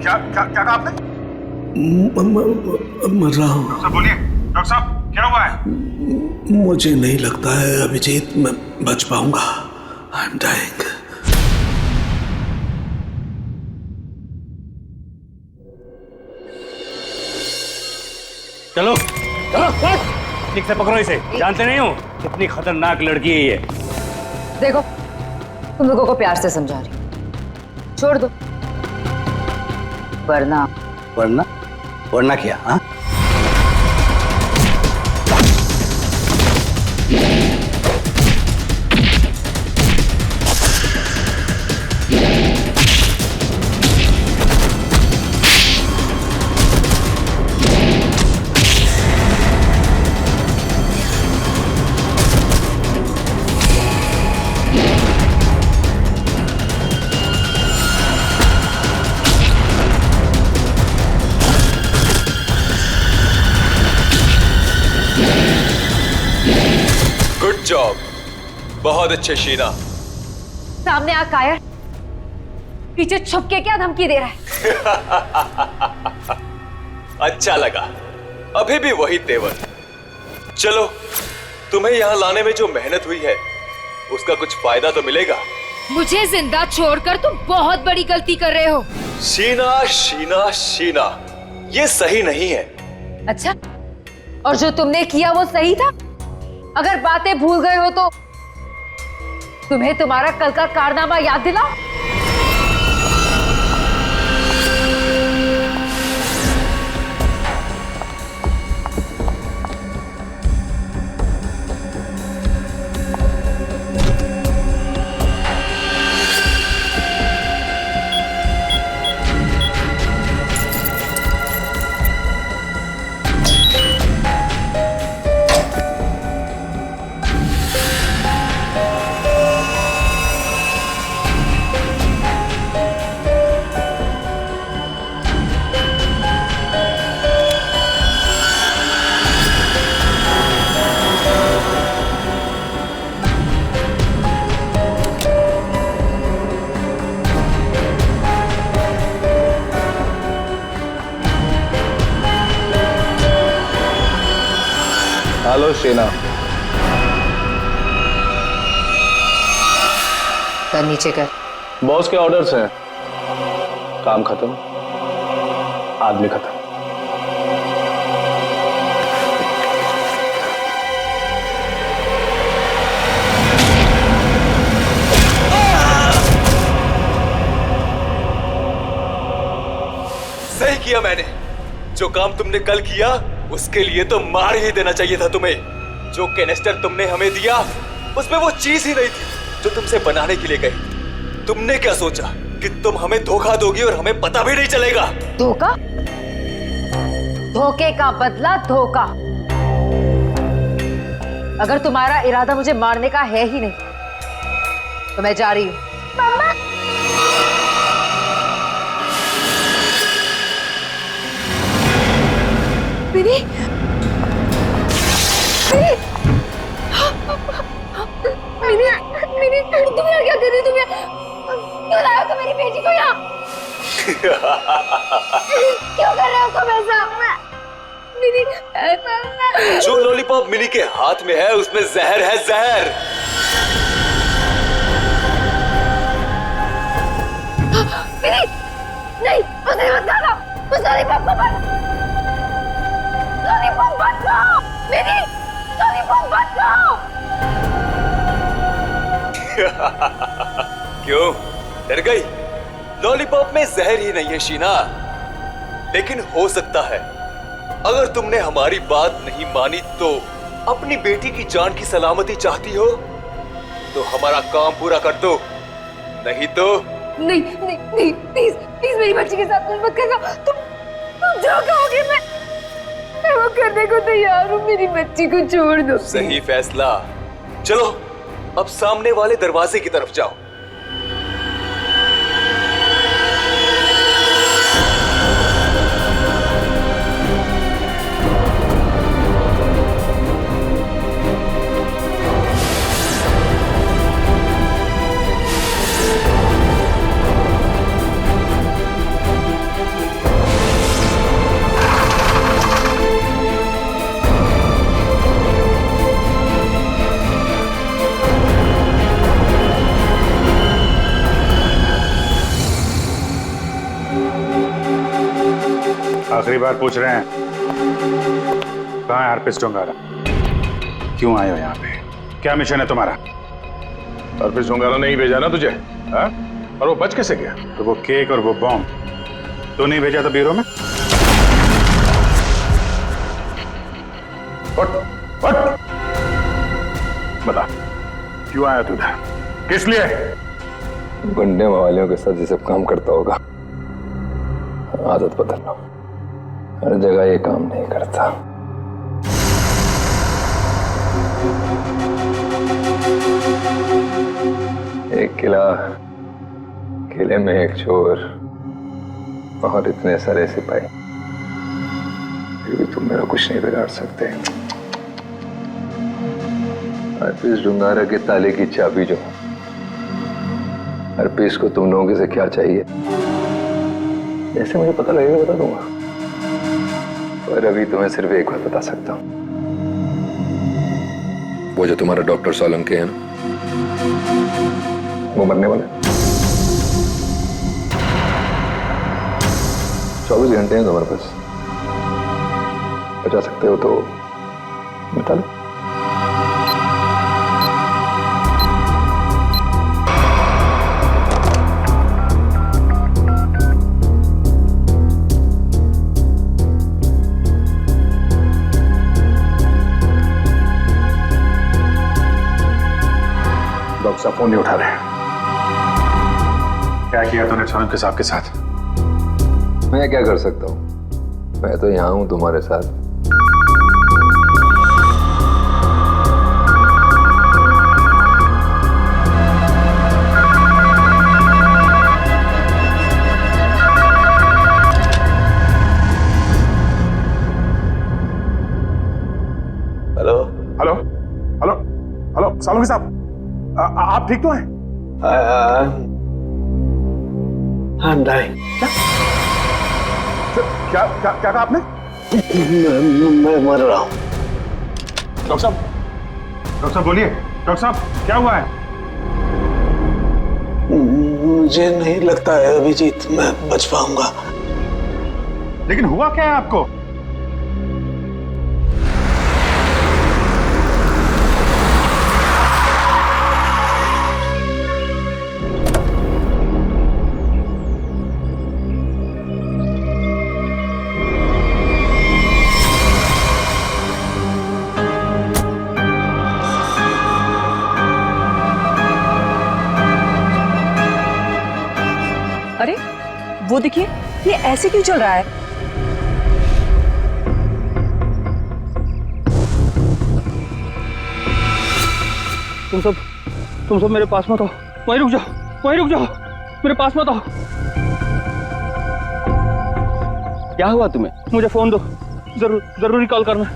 क्या क्या क्या कहा आपने? मर रहा हूँ। डॉक्टर साहब बोलिए, डॉक्टर साहब क्या हुआ है? मुझे नहीं लगता है अभिजीत मैं बच पाऊंगा। I am dying. चलो चलो ठीक से पकड़ो इसे। जानते नहीं हो कितनी खतरनाक लड़की है ये। देखो तुम लोगों को प्यार से समझा रही हूं, छोड़ दो वरना वरना वरना क्या? हाँ जॉब, बहुत अच्छे शीना। सामने आ कायर, पीछे छुप के क्या धमकी दे रहा है? अच्छा लगा, अभी भी वही तेवर। चलो, तुम्हें यहाँ लाने में जो मेहनत हुई है उसका कुछ फायदा तो मिलेगा। मुझे जिंदा छोड़कर तुम बहुत बड़ी गलती कर रहे हो। शीना शीना शीना, ये सही नहीं है। अच्छा, और जो तुमने किया वो सही था? अगर बातें भूल गए हो तो तुम्हें तुम्हारा कल का कारनामा याद दिलाओ। हेलो शीना। सर नीचे कर। बॉस के ऑर्डर्स हैं। काम खत्म, आदमी खत्म। सही किया मैंने। जो काम तुमने कल किया उसके लिए तो मार ही देना चाहिए था तुम्हें। जो कैनिस्टर तुमने हमें दिया उसमें वो चीज ही नहीं थी जो तुमसे बनाने के लिए गई। तुमने क्या सोचा कि तुम हमें धोखा दोगी और हमें पता भी नहीं चलेगा? धोखा? धोखे का बदला धोखा। अगर तुम्हारा इरादा मुझे मारने का है ही नहीं तो मैं जा रही हूं। मिनी, मिनी, मिनी, तुम यहाँ क्या कर रही हो? तुम क्यों लाए हो मेरी बेटी को यहाँ? क्यों कर रहे हो तुम ऐसा? मिनी, जो लॉलीपॉप मिनी के हाथ में है उसमें जहर है, जहर। मिनी, नहीं, उसे मत खाना, उस लॉलीपॉप को मत। लॉलीपॉप मत खाओ, मिनी, लॉलीपॉप मत खाओ। क्यों डर गई? लॉलीपॉप में जहर ही नहीं है शीना, लेकिन हो सकता है अगर तुमने हमारी बात नहीं मानी तो अपनी बेटी की जान की सलामती चाहती हो तो हमारा काम पूरा कर दो, नहीं तो नहीं नहीं नहीं, प्लीज प्लीज मेरी बच्ची के साथ मत करना। तुम जो कहोगे मैं वो करने को तैयार हूँ। मेरी बच्ची को छोड़ दो। सही फैसला। चलो अब सामने वाले दरवाजे की तरफ जाओ। आखिरी बार पूछ रहे हैं, कहाँ है अर्पित डोंगारा? क्यों आए हो यहाँ पे? क्या मिशन है तुम्हारा? अर्पित डोंगारा ने ही भेजा ना तुझे, हाँ? और वो बच कैसे गया? तो वो केक और वो बॉम्ब तो नहीं भेजा था ब्यूरो में? उठ! बता, क्यों आया तू इधर? किस लिए? गुंडे मवालियों के साथ ये सब काम करता होगा। आदत बदल लो, हर जगह ये काम नहीं करता। एक किला, किले में एक चोर और इतने सारे सिपाही, फिर भी तुम मेरा कुछ नहीं बिगाड़ सकते। अर्पित डोंगारा के ताले की चाबी जो, अर्पित को तुम लोगों से क्या चाहिए जैसे मुझे पता लगेगा बता दूंगा, पर अभी तुम्हें सिर्फ एक बात बता सकता हूं। वो जो तुम्हारा डॉक्टर सोलंकी है ना, वो मरने वाला है। 24 घंटे हैं तुम्हारे पास, बचा सकते हो तो बता लो। डॉक्टर साहब फोन नहीं उठा रहे। क्या किया तूने सोलंकी साहब के साथ? मैं क्या कर सकता हूं? मैं तो यहां हूं तुम्हारे साथ। Hello hello hello hello Solanki साहब, आप ठीक तो हैं? I'm dying. क्या क्या क्या कहा आपने? मैं मर रहा हूँ। डॉक्टर साहब बोलिए। डॉक्टर साहब क्या हुआ है? मुझे नहीं लगता है अभिजीत मैं बच पाऊंगा। लेकिन हुआ क्या है आपको? अरे वो देखिए, ये ऐसे क्यों चल रहा है? तुम सब मेरे पास मत आओ, वहीं रुक जाओ, मेरे पास मत आओ। क्या हुआ तुम्हें? मुझे फोन दो, जरूरी कॉल करना।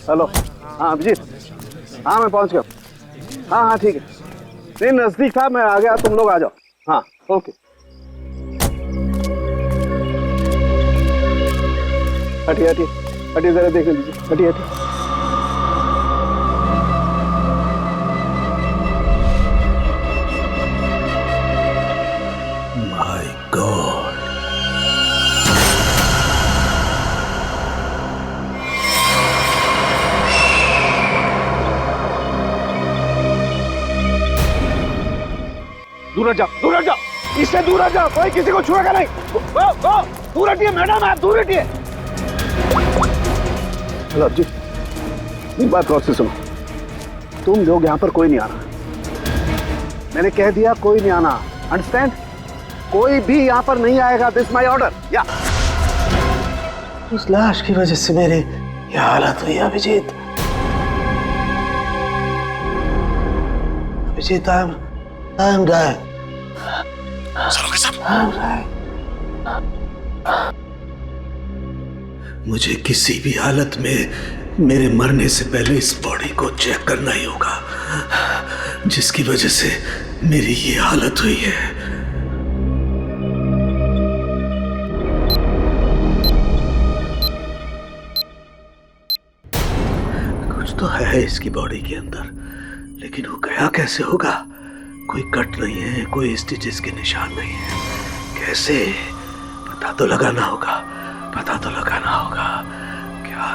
हेलो, हाँ अभिजीत, हाँ मैं पहुंच गया। हाँ हाँ ठीक है, नहीं नजदीक था, मैं आ गया, तुम लोग आ जाओ। हाँ ओके। हटिए जरा देख लीजिए, हटिए। माय गॉड, दूर हट जाओ, इससे दूर हट जाओ, कोई किसी को छुएगा नहीं। दूर हटिए मैडम, आप दूर हटिए। हेलो जी, एक बात गौर से सुनो, तुम लोग यहाँ पर कोई नहीं आना, मैंने कह दिया कोई नहीं आना, अंडरस्टैंड? कोई भी यहाँ पर नहीं आएगा, दिस माय ऑर्डर। या उस लाश की वजह से मेरे ये हालत हुई Abhijeet. Abhijeet, I am dying. मुझे किसी भी हालत में मेरे मरने से पहले इस बॉडी को चेक करना ही होगा, जिसकी वजह से मेरी ये हालत हुई है। कुछ तो है इसकी बॉडी के अंदर, लेकिन वो गया कैसे होगा? कोई कट नहीं है, कोई स्टिचेस के निशान नहीं है। कैसे? पता तो लगाना होगा, पता तो लगाना होगा। क्या?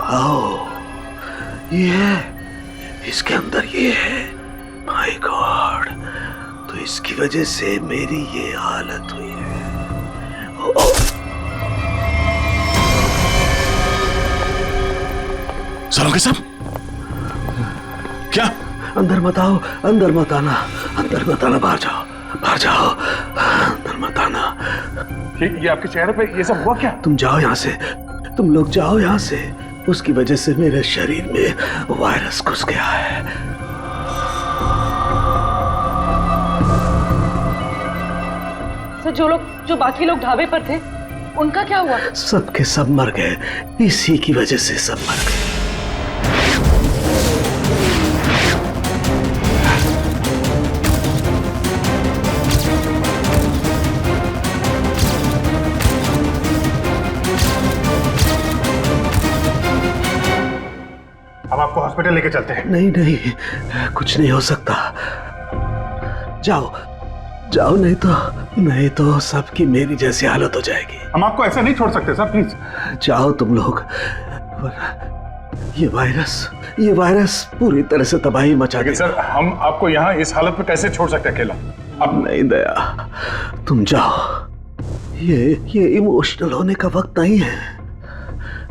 आओ, ये है, इसके अंदर ये है। माय गॉड, तो इसकी वजह से मेरी ये हालत हुई है। सालों साहब, क्या? अंदर मत आओ, अंदर मत आना, अंदर मत आना, बाहर जाओ, बाहर जाओ, अंदर मत आना। ये आपके चेहरे पे ये सब हुआ क्या? तुम जाओ यहाँ से, तुम लोग जाओ यहाँ से। उसकी वजह से मेरे शरीर में वायरस घुस गया है। सर, जो बाकी लोग ढाबे पर थे, उनका क्या हुआ? सबके सब मर गए, इसी की वजह से सब मर गए। अब आपको हॉस्पिटल लेके चलते हैं। नहीं नहीं, कुछ नहीं हो सकता। जाओ जाओ, नहीं तो सबकी मेरी जैसी हालत हो जाएगी। हम आपको ऐसे नहीं छोड़ सकते सर, प्लीज जाओ तुम लोग, ये वायरस पूरी तरह से तबाही मचा लेकिन देगा। सर, हम आपको यहाँ इस हालत में कैसे छोड़ सकते अकेला? अब नहीं दया, तुम जाओ, ये इमोशनल होने का वक्त नहीं है।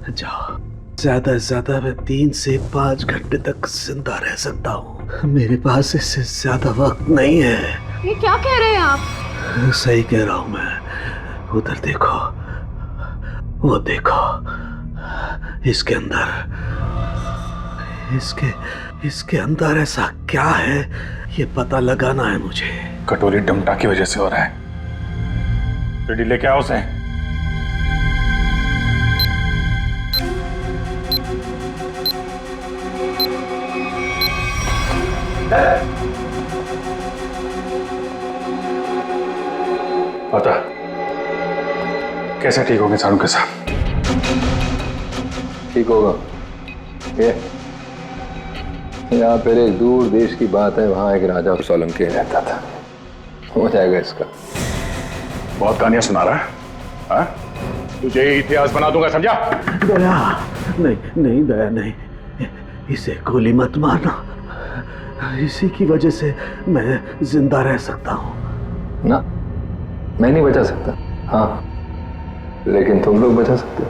जाओ, ज्यादा से ज्यादा मैं 3 से 5 घंटे तक जिंदा रह सकता हूँ। मेरे पास इससे ज्यादा वक्त नहीं है। ये क्या कह रहे हैं आप? सही कह रहा हूँ मैं। उधर देखो, वो देखो, इसके इसके अंदर ऐसा क्या है, ये पता लगाना है मुझे। कटोरी डमटा की वजह से हो रहा है। रेडी लेके आओ उसे। पता कैसे ठीक होंगे सारू के साथ? ठीक होगा। ये यहाँ पहले एक दूर देश की बात है, वहाँ एक राजा सोलंकी रहता था। हो जाएगा इसका। बहुत कहानियां सुना रहा है, हाँ? तुझे इतिहास बना दूंगा, समझा? दया नहीं दया नहीं, इसे गोली मत मारना। इसी की वजह से मैं जिंदा रह सकता हूँ। ना, मैं नहीं बचा सकता, हाँ, लेकिन तुम लोग बचा सकते हो।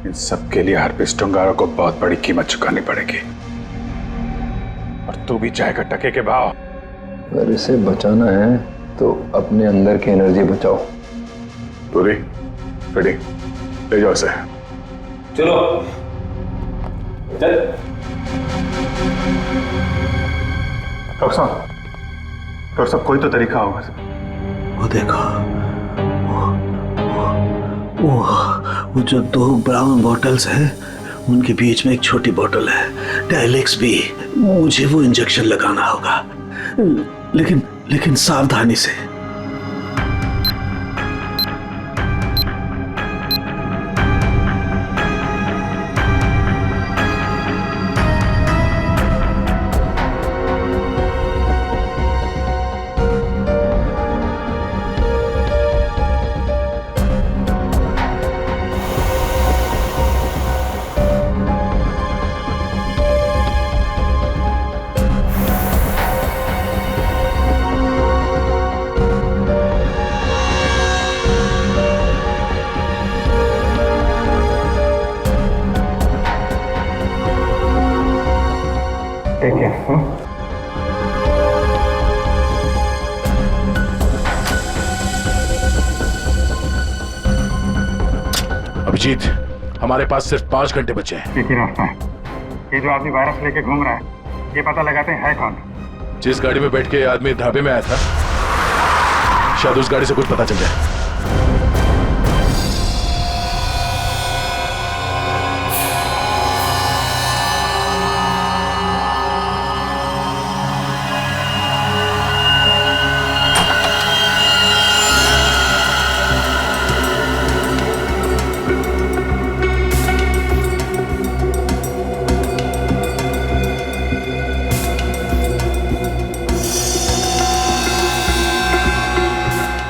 इन सब के लिए हार्पिस टुंगारा को बहुत बड़ी कीमत चुकानी पड़ेगी, और तू भी चाहेगा टके के भाव। अगर इसे बचाना है तो अपने अंदर की एनर्जी बचाओ। पूरी रेडी, ले जाओ इसे। चलो चल। डॉक्टर साहब, कोई तो तरीका होगा। वो देखो, वो जो 2 ब्राउन बॉटल्स हैं, उनके बीच में एक छोटी बॉटल है डायलेक्स बी। मुझे वो इंजेक्शन लगाना होगा, लेकिन सावधानी से। अभिजीत, हमारे पास सिर्फ 5 घंटे बचे हैं। एक ही रास्ता है, ये जो आदमी वायरस लेके घूम रहा है, ये पता लगाते हैं है कौन। जिस गाड़ी में बैठ के आदमी ढाबे में आया था, शायद उस गाड़ी से कुछ पता चल जाए।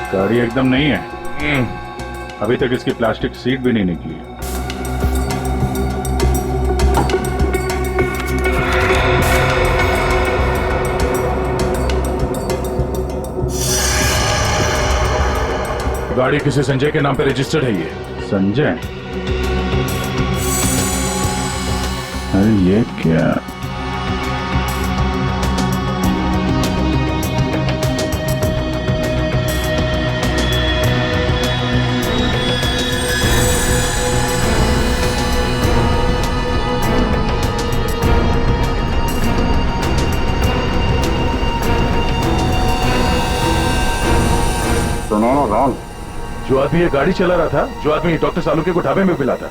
गाड़ी एकदम नहीं है। अभी तक इसकी प्लास्टिक सीट भी नहीं निकली है। गाड़ी किसी संजय के नाम पे रजिस्टर्ड है ये। संजय? अरे ये क्या? जो आदमी ये गाड़ी चला रहा था, जो आदमी डॉक्टर सालुंके को ढाबे में मिला था,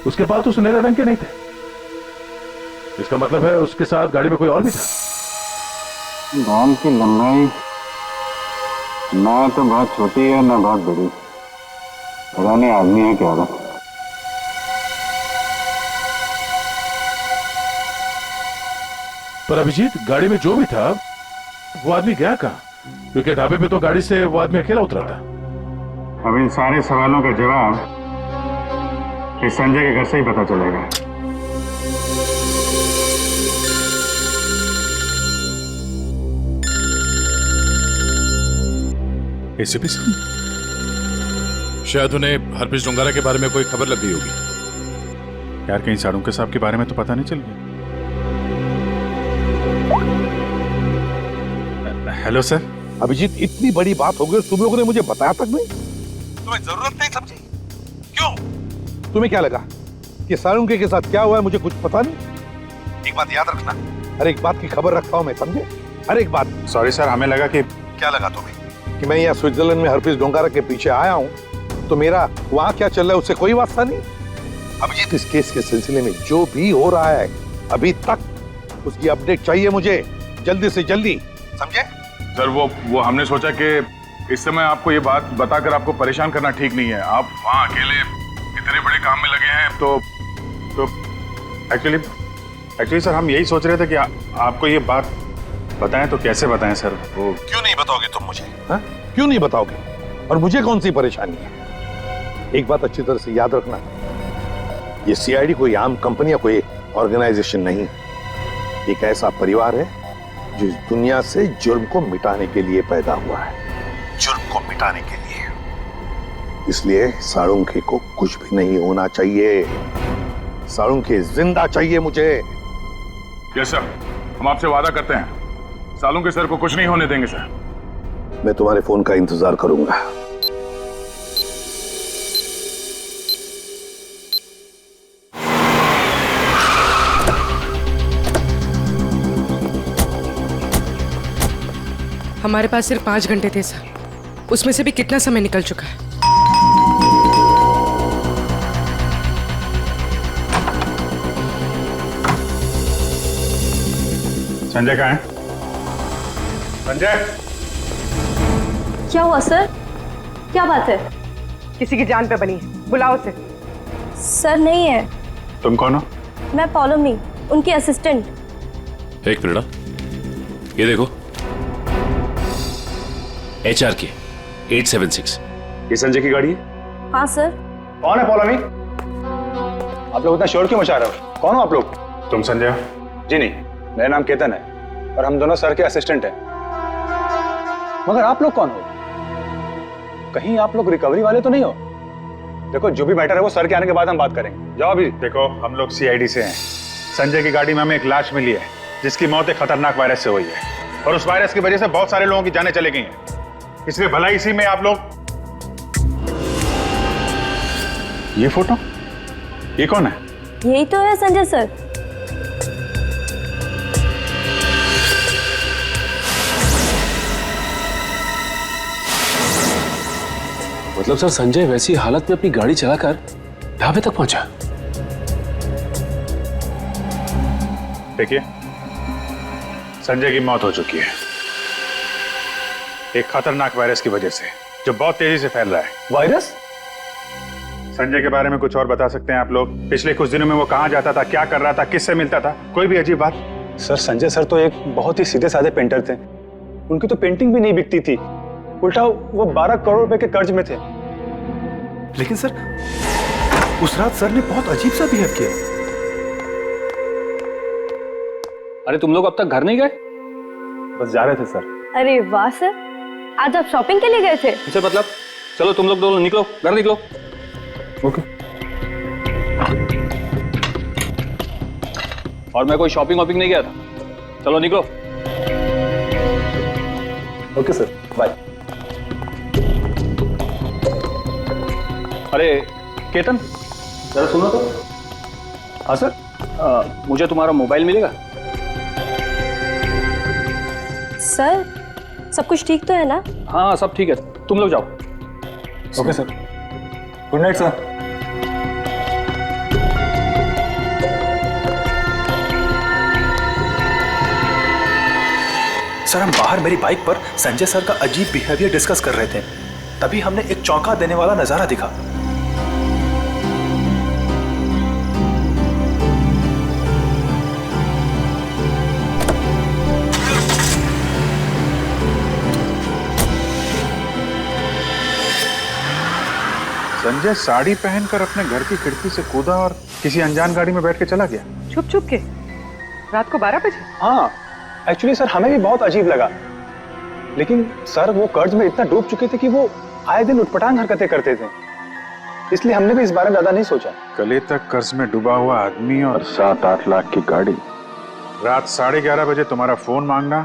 उसके पास तो सुनहरे रंग के नहीं थे। इसका मतलब है उसके साथ गाड़ी में कोई और भी था। गान की लंबाई ना तो बहुत छोटी है ना बहुत बड़ी। पता नहीं आदमी है क्या था। पर अभिजीत, गाड़ी में जो भी था वो आदमी गया कहां? क्योंकि ढाबे पे तो गाड़ी से वो आदमी अकेला उतरा था। अब इन सारे सवालों का जवाब इस संजय के घर से ही पता चलेगा। एसीपी साहब, शायद उन्हें हरप्रीत डोंगारा के बारे में कोई खबर लग गई होगी। यार कहीं साळुंके साहब के बारे में तो पता नहीं चल गया? Hello sir. अभिजीत, इतनी बड़ी बात हो गई, तुम लोगों ने मुझे बताया तक नहीं। तुम्हें जरूरत नहीं समझी? क्यों? तुम्हें क्या लगा कि साळुंके के साथ क्या हुआ है मुझे कुछ पता नहीं? एक बात याद रखना, हर एक बात की खबर रखता हूं मैं, समझे? हर एक बात। सॉरी सर, हमें लगा कि... क्या लगा तुम्हें? कि मैं यहाँ स्विट्जरलैंड में हरप्रीत डोंगारा के पीछे आया हूँ, तो मेरा वहां क्या चल रहा है उससे कोई वास्ता नहीं। अभिजीत, इस केस के सिलसिले में जो भी हो रहा है अभी तक, उसकी अपडेट चाहिए मुझे, जल्दी से जल्दी, समझे? सर वो हमने सोचा कि इस समय आपको ये बात बताकर आपको परेशान करना ठीक नहीं है। आप वहाँ अकेले इतने बड़े काम में लगे हैं, तो एक्चुअली सर हम यही सोच रहे थे कि आपको ये बात बताएं तो कैसे बताएं सर? वो क्यों नहीं बताओगे तुम मुझे? हाँ? क्यों नहीं बताओगे? और मुझे कौन सी परेशानी है? एक बात अच्छी तरह से याद रखना, ये सीआईडी कोई आम कंपनी या कोई ऑर्गेनाइजेशन नहीं, एक ऐसा परिवार है जो इस दुनिया से जुर्म को मिटाने के लिए पैदा हुआ है, जुर्म को मिटाने के लिए। इसलिए साळुंके को कुछ भी नहीं होना चाहिए। साळुंके जिंदा चाहिए मुझे। यस सर, हम आपसे वादा करते हैं साळुंके सर को कुछ नहीं होने देंगे सर। मैं तुम्हारे फोन का इंतजार करूंगा। हमारे पास सिर्फ 5 घंटे थे सर, उसमें से भी कितना समय निकल चुका है। संजय कहाँ है? संजय! क्या हुआ सर? क्या बात है? किसी की जान पे बनी है, बुलाओ उसे। सर नहीं है। तुम कौन हो? मैं पौलमी, उनकी असिस्टेंट। एक मिनट, ये देखो, HRK 876। ये संजय की गाड़ी है? हाँ सर। कौन है पौलमी? आप लोग इतना शोर क्यों मचा रहे हो? कौन हो आप लोग? तुम संजय हो? जी नहीं, मेरा नाम केतन है और हम दोनों सर के असिस्टेंट हैं। मगर आप लोग कौन हो? कहीं आप लोग रिकवरी वाले तो नहीं हो? देखो, जो भी मैटर है वो सर के आने के बाद हम बात करेंगे। जाओ अभी। देखो, हम लोग सीआईडी से हैं। संजय की गाड़ी में हमें एक लाश मिली है जिसकी मौत एक खतरनाक वायरस से हुई है, और उस वायरस की वजह से बहुत सारे लोगों की जानें चली गई हैं। इसलिए भला इसी में आप लोग... ये फोटो, ये कौन है? यही तो है संजय सर। मतलब सर संजय वैसी हालत में अपनी गाड़ी चलाकर ढाबे तक पहुंचा? देखिए, संजय की मौत हो चुकी है एक खतरनाक वायरस की वजह से, जो बहुत तेजी से फैल रहा है। वायरस? संजय के बारे में कुछ और बता सकते हैं आप लोग? पिछले कुछ दिनों में वो कहाँ जाता था, क्या कर रहा था, किससे मिलता था? कोई भी अजीब बात? सर संजय सर तो एक बहुत ही सीधे साधे पेंटर थे। उनकी तो पेंटिंग भी नहीं बिकती थी, उल्टा वो 12 करोड़ रुपए के कर्ज में थे। लेकिन सर उस रात सर ने बहुत अजीब सा बिहेव किया। अरे तुम लोग अब तक घर नहीं गए? बस जा रहे थे सर। अरे वाह सर, आज आप शॉपिंग के लिए गए थे? इसे मतलब चलो तुम लोग दोनों निकलो, घर निकलो। ओके। और मैं कोई शॉपिंग वॉपिंग नहीं गया था, चलो निकलो। Okay sir, bye. अरे केतन, जरा सुनो तो। हाँ सर, मुझे तुम्हारा मोबाइल मिलेगा? सर सब कुछ ठीक तो है ना? हाँ सब ठीक है, तुम लोग जाओ। Okay sir, good night sir. Sir हम बाहर मेरी बाइक पर संजय सर का अजीब बिहेवियर डिस्कस कर रहे थे, तभी हमने एक चौंका देने वाला नजारा दिखा। संजय साड़ी पहनकर अपने घर की खिड़की से कूदा और किसी अनजान गाड़ी में बैठ के चला गया। छुप छुप के रात को 12 बजे? हाँ एक्चुअली सर हमें भी बहुत अजीब लगा, लेकिन सर वो कर्ज में इतना डूब चुके थे कि वो आए दिन उटपटांग हरकतें करते थे, इसलिए हमने भी इस बारे में ज्यादा नहीं सोचा। गले तक कर्ज में डूबा हुआ आदमी और 7-8 लाख की गाड़ी, रात 11:30 बजे तुम्हारा फोन मांगना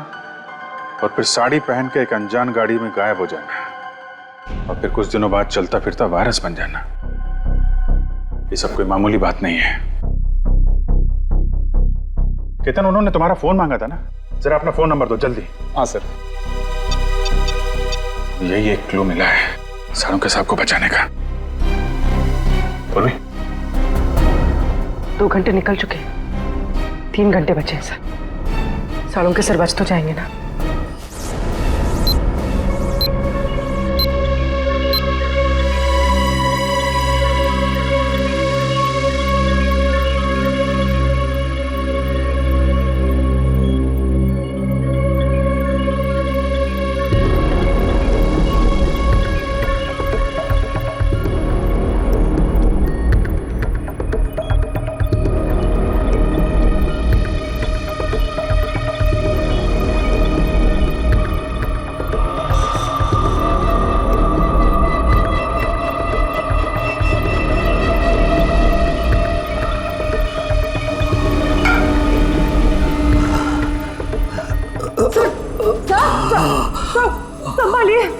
और फिर साड़ी पहन के एक अनजान गाड़ी में गायब हो जाना और फिर कुछ दिनों बाद चलता फिरता वायरस बन जाना, ये सब कोई मामूली बात नहीं है। केतन, उन्होंने तुम्हारा फोन मांगा था ना? जरा अपना फोन नंबर दो जल्दी। हाँ सर। यही एक क्लू मिला है सालों साहब को बचाने का। बोल भी। 2 घंटे निकल चुके, 3 घंटे बचे हैं सर। सालों के सर बच तो जाएंगे ना? संभालिए।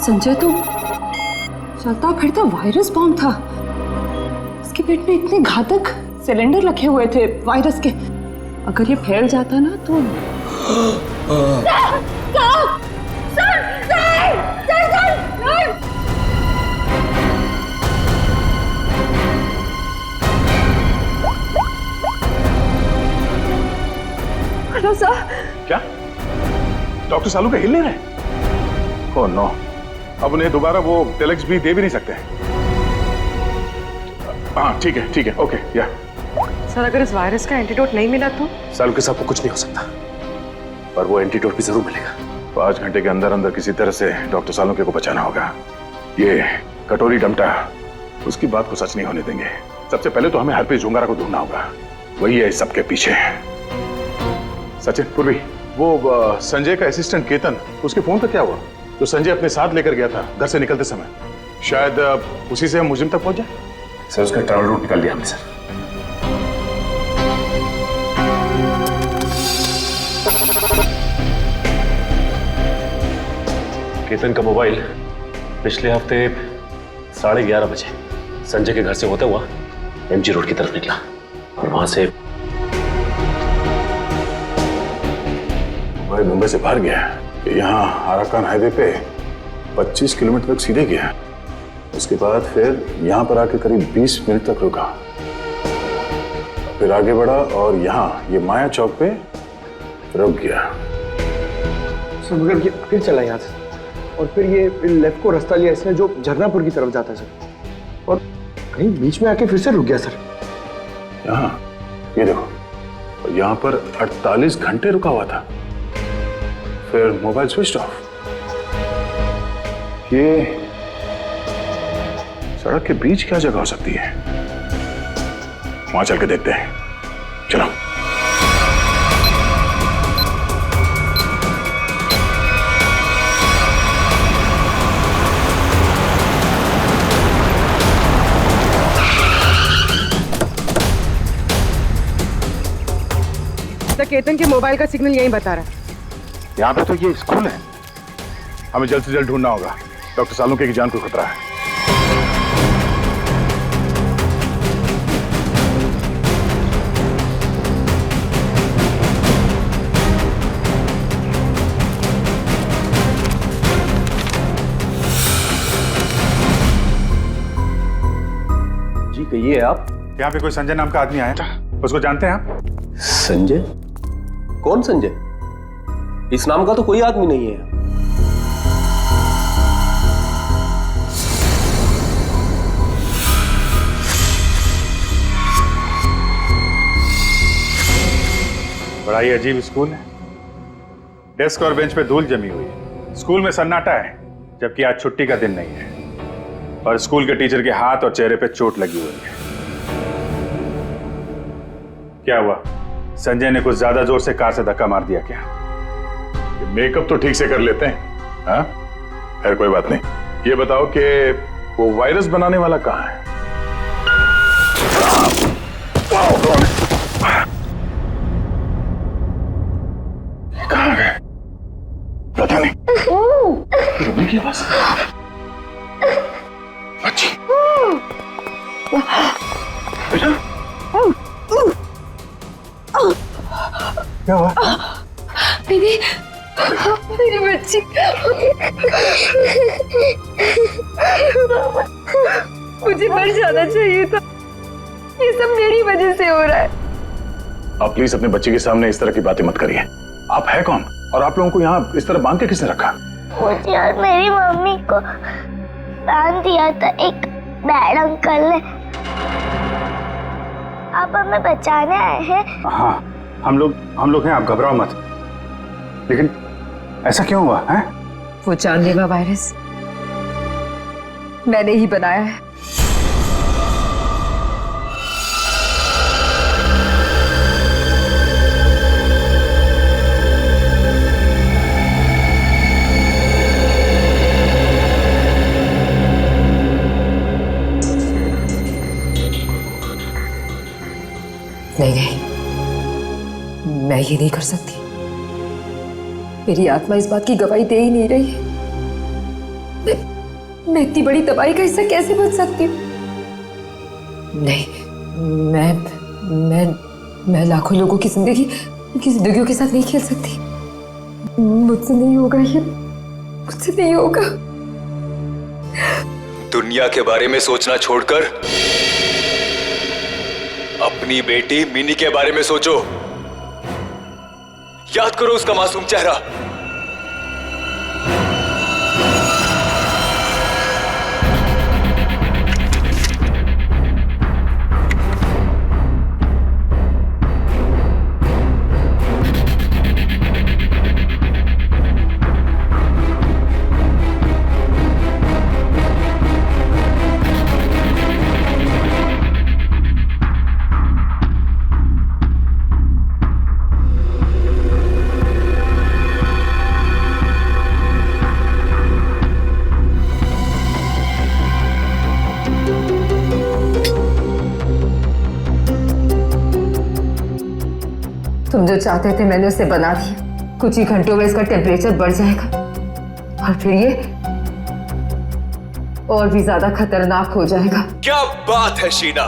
संजय तो चलता फिरता वायरस बॉम्ब था। इसके पेट में इतने घातक सिलेंडर रखे हुए थे वायरस के, अगर ये फैल जाता ना तो नो सर। क्या डॉक्टर सालू के हिल नहीं रहे? ओह नो, अब उन्हें दोबारा वो टेलेक्स भी दे भी नहीं सकते। हाँ ठीक है ओके या। सर अगर इस वायरस का एंटीडोट नहीं मिला तो? सालू के साथ को कुछ नहीं हो सकता, पर वो एंटीडोट भी जरूर मिलेगा। 5 घंटे के अंदर अंदर किसी तरह से डॉक्टर सालुंके को बचाना होगा। ये कटोरी डमटा उसकी बात को सच नहीं होने देंगे। सबसे पहले तो हमें हरप्रीत झुंगारा को ढूंढना होगा, वही है इस सबके पीछे। सचिन, पूर्वी, वो संजय का असिस्टेंट केतन, उसके फोन पर क्या हुआ? तो संजय अपने साथ लेकर गया था घर से निकलते समय, शायद उसी से हम मुजिम तक पहुंच जाए। सर उसका ट्रैवल रूट निकाल लिया हमने सर। केतन का मोबाइल पिछले हफ्ते 11:30 बजे संजय के घर से होता हुआ एमजी रोड की तरफ निकला और वहां से मोबाइल मुंबई से बाहर गया, यहाँ आराकान हाईवे पे 25 किलोमीटर तक सीधे गया। उसके बाद फिर यहाँ पर आके करीब 20 मिनट तक रुका, फिर आगे बढ़ा और यहाँ ये माया चौक पे रुक गया। सर मगर ये फिर चला यहाँ से और फिर ये लेफ्ट को रास्ता लिया इसने जो झरनापुर की तरफ जाता है सर, और कहीं बीच में आके फिर से रुक गया सर। यहाँ ये देखो, यहाँ पर 48 घंटे रुका हुआ था, फिर मोबाइल स्विच ऑफ। ये सड़क के बीच क्या जगह हो सकती है? वहां चल के देखते हैं, चलो। केतन के मोबाइल का सिग्नल यही बता रहा है। यहाँ पे तो ये स्कूल है, हमें जल्द से जल्द ढूंढना होगा। डॉक्टर सालुंके की जान को खतरा है। जी कहिए आप। यहाँ पे कोई संजय नाम का आदमी आया था, उसको जानते हैं आप? संजय? कौन संजय? इस नाम का तो कोई आदमी नहीं है। बड़ा ही अजीब स्कूल है। डेस्क और बेंच पे धूल जमी हुई है। स्कूल में सन्नाटा है, जबकि आज छुट्टी का दिन नहीं है, और स्कूल के टीचर के हाथ और चेहरे पे चोट लगी हुई है। क्या हुआ? संजय ने कुछ ज्यादा जोर से कार से धक्का मार दिया क्या? मेकअप तो ठीक से कर लेते हैं, हाँ? खैर कोई बात नहीं। ये बताओ कि वो वायरस बनाने वाला कहाँ है? कहाँ गए? पता नहीं। रुकने की आवाज। अच्छी। बेटा? क्या हुआ? मेरी बच्ची। मुझे मर जाना चाहिए था। ये सब मेरी वजह से हो रहा है। आप प्लीज अपने बच्चे के सामने इस तरह की बातें मत करिए। आप है कौन? और आप लोगों को यहाँ इस तरह बांध के किसने रखा? मुझे और मेरी मम्मी को बांध दिया था एक बैड अंकल ने। आप हमें बचाने आए हैं? हाँ, हम लोग हैं, आप घबराओ मत। लेकिन ऐसा क्यों हुआ है? वो जानलेवा वायरस मैंने ही बनाया है। नहीं, मैं ये नहीं कर सकती। मेरी आत्मा इस बात की गवाही दे ही नहीं रही है। मैं इतनी बड़ी तबाही का हिस्सा कैसे बन सकती हूँ? नहीं, मैं लाखों लोगों की जिंदगी, उनकी जिंदगियों के साथ नहीं खेल सकती। मुझसे नहीं होगा ये, मुझसे नहीं होगा। दुनिया के बारे में सोचना छोड़कर अपनी बेटी मिनी के बारे में सोचो। याद करो उसका मासूम चेहरा। तुम जो चाहते थे मैंने उसे बना दिया। कुछ ही घंटों में इसका टेम्परेचर बढ़ जाएगा और फिर ये और भी ज्यादा खतरनाक हो जाएगा। क्या बात है शीना,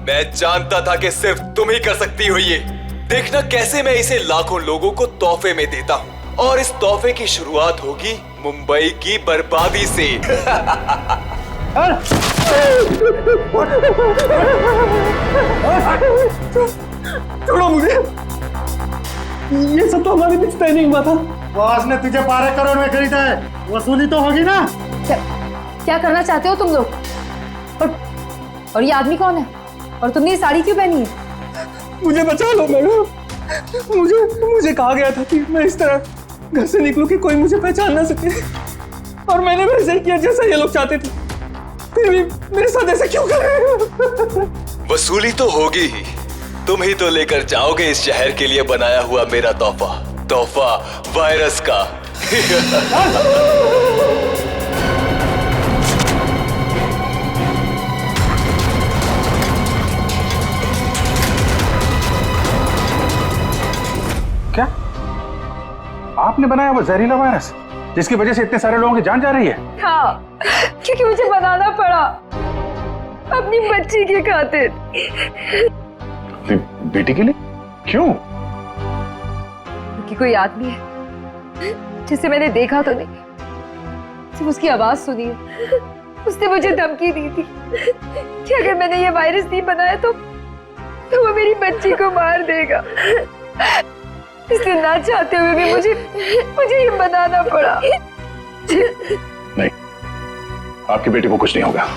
मैं जानता था कि सिर्फ तुम ही कर सकती हो ये। देखना कैसे मैं इसे लाखों लोगों को तोहफे में देता हूँ और इस तोहफे की शुरुआत होगी मुंबई की बर्बादी से। छोड़ो मुझे, ये सब तो हमारे बीच तय नहीं हुआ था। बॉस ने तुझे 12 करोड़ में खरीदा है, वसूली तो होगी ना। क्या करना चाहते हो तुम लोग? और ये आदमी कौन है? और तुमने ये साड़ी क्यों पहनी है? मुझे बचा लो मैडम। मुझे कहा गया था कि मैं इस तरह घर से निकलूं कि कोई मुझे पहचान ना सके, और मैंने वैसे ही किया जैसा ये लोग चाहते थे। फिर भी मेरे साथ ऐसा क्यों कर रहे हो? वसूली तो होगी ही, तुम ही तो लेकर जाओगे इस शहर के लिए बनाया हुआ मेरा तोहफा वायरस का। क्या आपने बनाया वो जहरीला वायरस जिसकी वजह से इतने सारे लोगों की जान जा रही है? हाँ, क्योंकि मुझे बनाना पड़ा अपनी बच्ची की खातिर। बेटी के लिए? क्यों? क्योंकि कोई आदमी है जिसे मैंने देखा तो नहीं, सिर्फ उसकी आवाज सुनी है। उसने मुझे धमकी दी थी कि अगर मैंने ये वायरस नहीं बनाया तो वो मेरी बच्ची को मार देगा। इसलिए ना चाहते हुए भी मुझे ये बनाना पड़ा। नहीं, आपकी बेटी को कुछ नहीं होगा।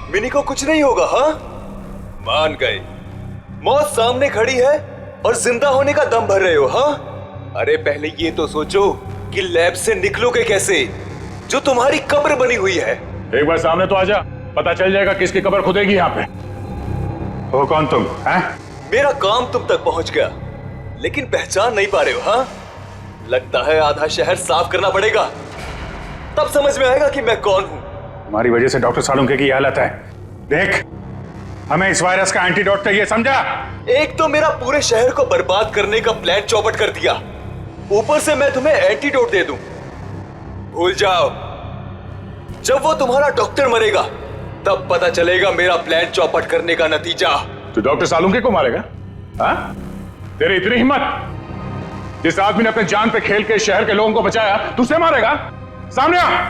मिनी को कुछ नहीं होगा? हाँ, मान गए। मौत सामने खड़ी है और जिंदा होने का दम भर रहे हो? हाँ, अरे पहले ये तो सोचो कि लैब से निकलोगे कैसे, जो तुम्हारी कब्र बनी हुई है। एक बार सामने तो आजा, पता चल जाएगा किसकी कब्र खुदेगी यहाँ पे। हो कौन तुम? हैं? मेरा काम तुम तक पहुंच गया, लेकिन पहचान नहीं पा रहे हो? हाँ, लगता है आधा शहर साफ करना पड़ेगा, तब समझ में आएगा कि मैं कौन हूं। हमारी वजह से डॉक्टर सालुंके की हालत है। देख, हमें इस वायरस का एंटीडोट चाहिए, समझा? एक तो मेरा पूरे शहर को बर्बाद करने का प्लान चौपट कर दिया, ऊपर से मैं तुम्हें एंटीडोट दे दूं। भूल जाओ, जब वो तुम्हारा डॉक्टर मरेगा तब पता चलेगा मेरा प्लान चौपट करने का नतीजा। तो डॉक्टर सालुंके को मारेगा? हाँ? तेरी इतनी हिम्मत? जिस आदमी ने अपने जान पे खेल के शहर के लोगों को बचाया, तू उसे मारेगा? सामने आ।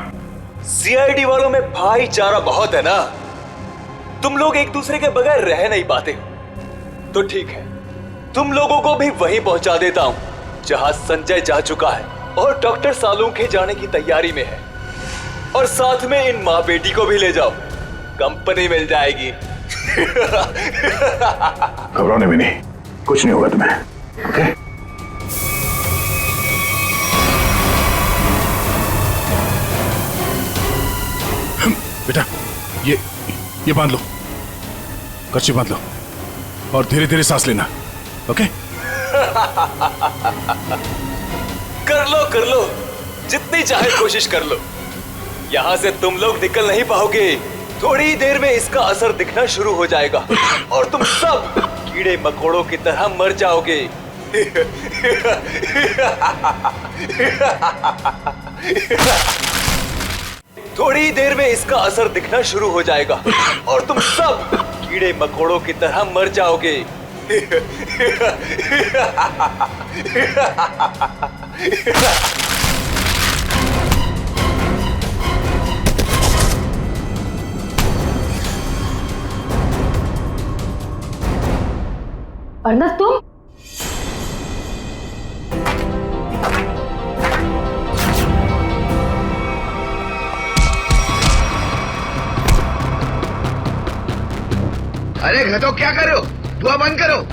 सीआईडी वालों में भाईचारा बहुत है ना, तुम लोग एक दूसरे के बगैर रह नहीं पाते। तो ठीक है, तुम लोगों को भी वहीं पहुंचा देता हूं जहां संजय जा चुका है और डॉक्टर सालुंके जाने की तैयारी में है। और साथ में इन माँ बेटी को भी ले जाओ, कंपनी मिल जाएगी। घबराने भी नहीं, कुछ नहीं होगा तुम्हें। ओके? बेटा, ये बांध लो, कर्ची बांध लो और धीरे धीरे सांस लेना। ओके? कर लो, जितनी चाहे कोशिश कर लो। यहां से तुम लोग निकल नहीं पाओगे। थोड़ी देर में इसका असर दिखना शुरू हो जाएगा और तुम सब कीड़े मकोड़ों की तरह मर जाओगे। थोड़ी देर में इसका असर दिखना शुरू हो जाएगा और तुम सब कीड़े मकोड़ों की तरह मर जाओगे। अर्नब तुम? अरे घटो, क्या कर रहे हो? धुआं बंद करो।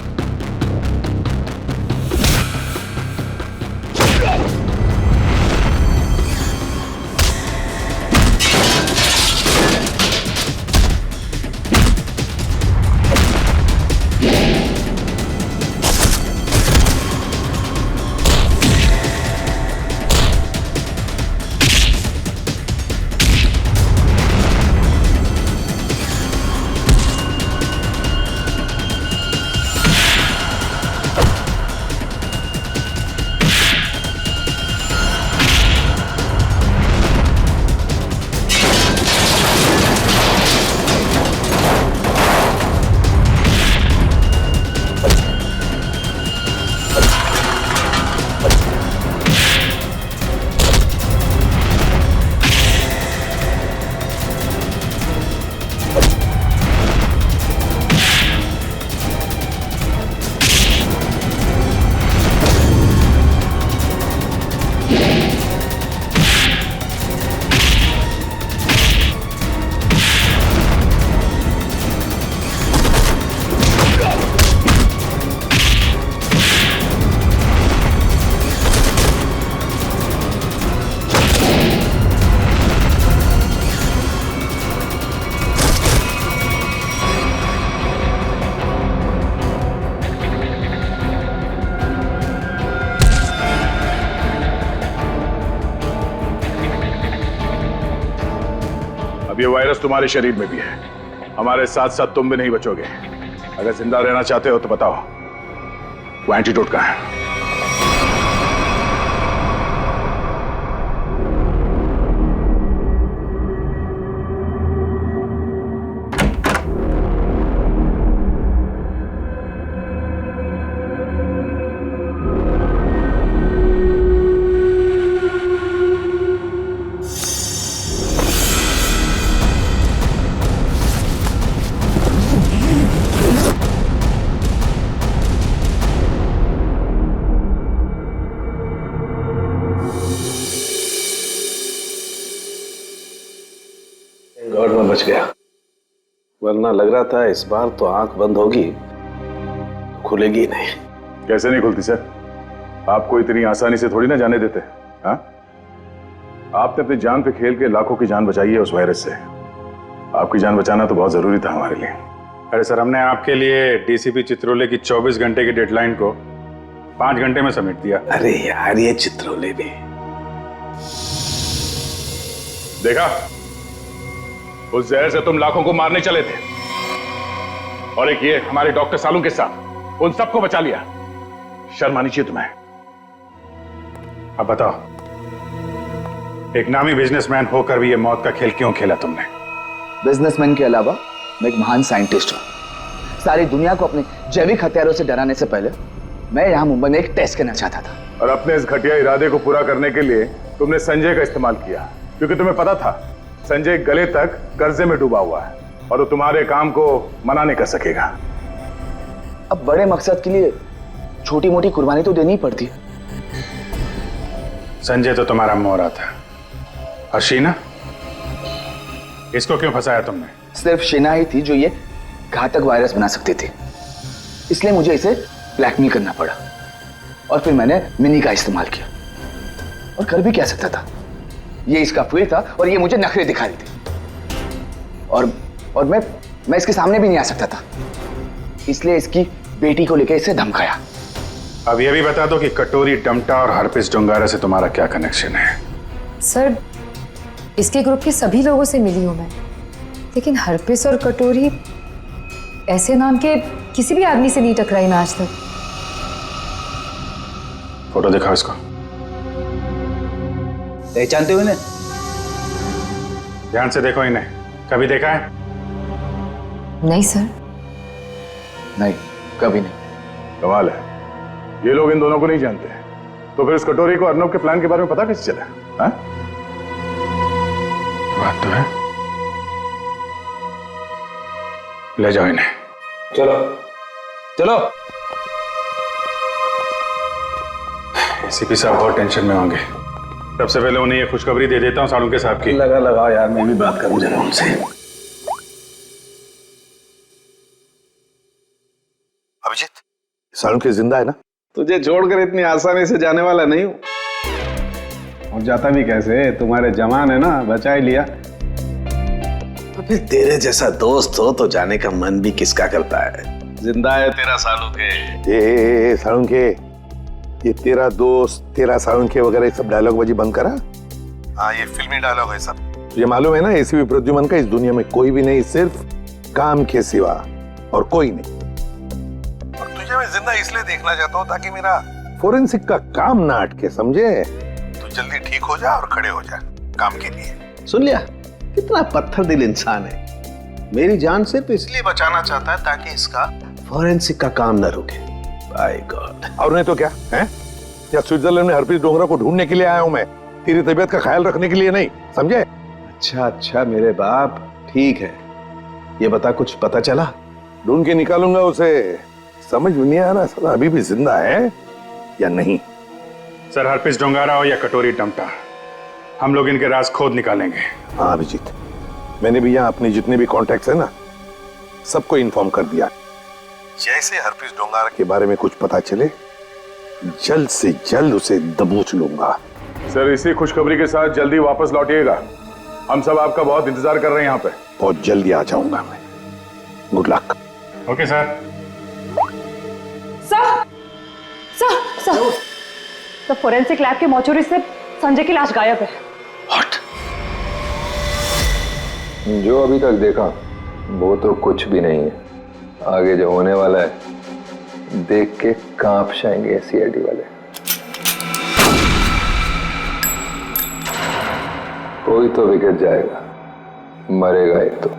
अब ये वायरस तुम्हारे शरीर में भी है, हमारे साथ साथ तुम भी नहीं बचोगे। अगर जिंदा रहना चाहते हो तो बताओ, वो एंटीडोट कहाँ है? गॉड में बच गया, वरना लग रहा था इस बार तो आंख बंद होगी, खुलेगी नहीं। कैसे नहीं खुलती सर? आपको इतनी आसानी से थोड़ी ना जाने देते। हाँ, आपने अपनी जान पे खेल के लाखों की जान बचाई है उस वायरस से। आपकी जान बचाना तो बहुत जरूरी था हमारे लिए। अरे सर, हमने आपके लिए डीसीपी चित्रोले की 24 घंटे की डेडलाइन को 5 घंटे में समेट दिया। अरे यार, ये चित्रोले भी देखा, उस जहर से तुम लाखों को मारने चले थे, और एक ये हमारे डॉक्टर सालू के साथ उन सबको बचा लिया। शर्म आनी चाहिए तुम्हें। अब बताओ, एक नामी बिजनेसमैन होकर भी ये मौत का खेल क्यों खेला तुमने? बिजनेसमैन के अलावा मैं एक महान साइंटिस्ट हूं। सारी दुनिया को अपने जैविक हथियारों से डराने से पहले मैं यहां मुंबई में एक टेस्ट करना चाहता था। और अपने इस घटिया इरादे को पूरा करने के लिए तुमने संजय का इस्तेमाल किया, क्योंकि तुम्हें पता था संजय गले तक कर्जे में डूबा हुआ है और वो तुम्हारे काम को मना नहीं कर सकेगा। अब बड़े मकसद के लिए छोटी मोटी कुर्बानी तो देनी ही पड़ती है। संजय तो तुम्हारा मोहरा था, और शीना, इसको क्यों फंसाया तुमने? सिर्फ शीना ही थी जो ये घातक वायरस बना सकती थी, इसलिए मुझे इसे ब्लैकमेल करना पड़ा। और फिर मैंने मिनी का इस्तेमाल किया, और कर भी क्या सकता था, ये इसका फील्ड था और ये मुझे नखरे दिखा रही थी। और मैं इसके सामने भी नहीं आ सकता था, इसलिए इसकी बेटी को लेकर इसे धमकाया। अब ये भी बता दो कि कटोरी डमटा और हरपिस डोंगारा से तुम्हारा क्या कनेक्शन है? सर, इसके ग्रुप के सभी लोगों से मिली हूं मैं, लेकिन हरपिस और कटोरी ऐसे नाम के किसी भी आदमी से नहीं टकराई मैं आज तक। फोटो दिखाओ इसको। पहचानते हो इन्हें? ध्यान से देखो इन्हें, कभी देखा है? नहीं सर। नहीं, कभी नहीं। कमाल है, ये लोग इन दोनों को नहीं जानते, तो फिर इस कटोरी को अर्नब के प्लान के बारे में पता कैसे चला? हाँ? बात तो है। ले जाओ इन्हें। चलो चलो। एसीपी साहब बहुत टेंशन में होंगे। सबसे पहले उन्हें ये खुशखबरी दे देता हूँ सालुंके साहब की। लगाओ यार, मैं भी बात करूं जरा उनसे। अभिजीत, सालुंके जिंदा है ना? तुझे छोड़कर इतनी आसानी से जाने वाला नहीं हूं। और जाता भी कैसे, तुम्हारे जवान है ना, बचा ही लिया। फिर तेरे जैसा दोस्त हो तो जाने का मन भी किसका करता है। जिंदा है तेरा सालुंके। सालुंके, ये तेरा दोस्त, तेरा सालुंके वगैरह सब डायलॉग बाजी बंद करा। हाँ, ये फिल्मी डायलॉग है सब। तुझे मालूम है ना, एसीपी प्रद्युमन का इस दुनिया में कोई भी नहीं, सिर्फ काम के सिवा और कोई नहीं। और तुझे मैं जिंदा इसलिए देखना चाहता हूँ ताकि मेरा फोरेंसिक का काम ना अटके, समझे? तू जल्दी ठीक हो जा और खड़े हो जा काम के लिए। सुन लिया, कितना पत्थर दिल इंसान है। मेरी जान सिर्फ इसलिए बचाना चाहता है ताकि इसका फोरेंसिक का काम न रुके। By God. और नहीं तो क्या है? या स्विट्जरलैंड में हरप्रीत डोंगरा को ढूंढने के लिए आया हूं मैं, तेरी तबीयत का ख्याल रखने के लिए नहीं, समझे? अच्छा मेरे बाप, ठीक है। ये बता, कुछ पता चला? ढूंढ के निकालूंगा उसे। समझ में नहीं आ रहा सर अभी भी जिंदा है या नहीं। सर, हरप्रीत डोंगारा हो या कटोरी टमटा, हम लोग इनके राज खोद निकालेंगे। हाँ अभिजीत, मैंने भी यहाँ अपने जितने भी कॉन्टैक्ट्स है ना, सबको इन्फॉर्म कर दिया। जैसे हरप्रीत डोंगारा के बारे में कुछ पता चले, जल्द से जल्द उसे दबोच लूंगा। सर, इसी खुशखबरी के साथ जल्दी वापस लौटिएगा। हम सब आपका बहुत इंतजार कर रहे हैं यहाँ पे। बहुत जल्दी आ जाऊंगा मैं। Good luck. Okay sir. Sir, forensic lab के मॉर्चरी से संजय की लाश गायब है। जो अभी तक देखा वो तो कुछ भी नहीं है। आगे जो होने वाला है देख के कांप जाएंगे सीआईडी वाले। कोई तो विकेट जाएगा, मरेगा एक तो।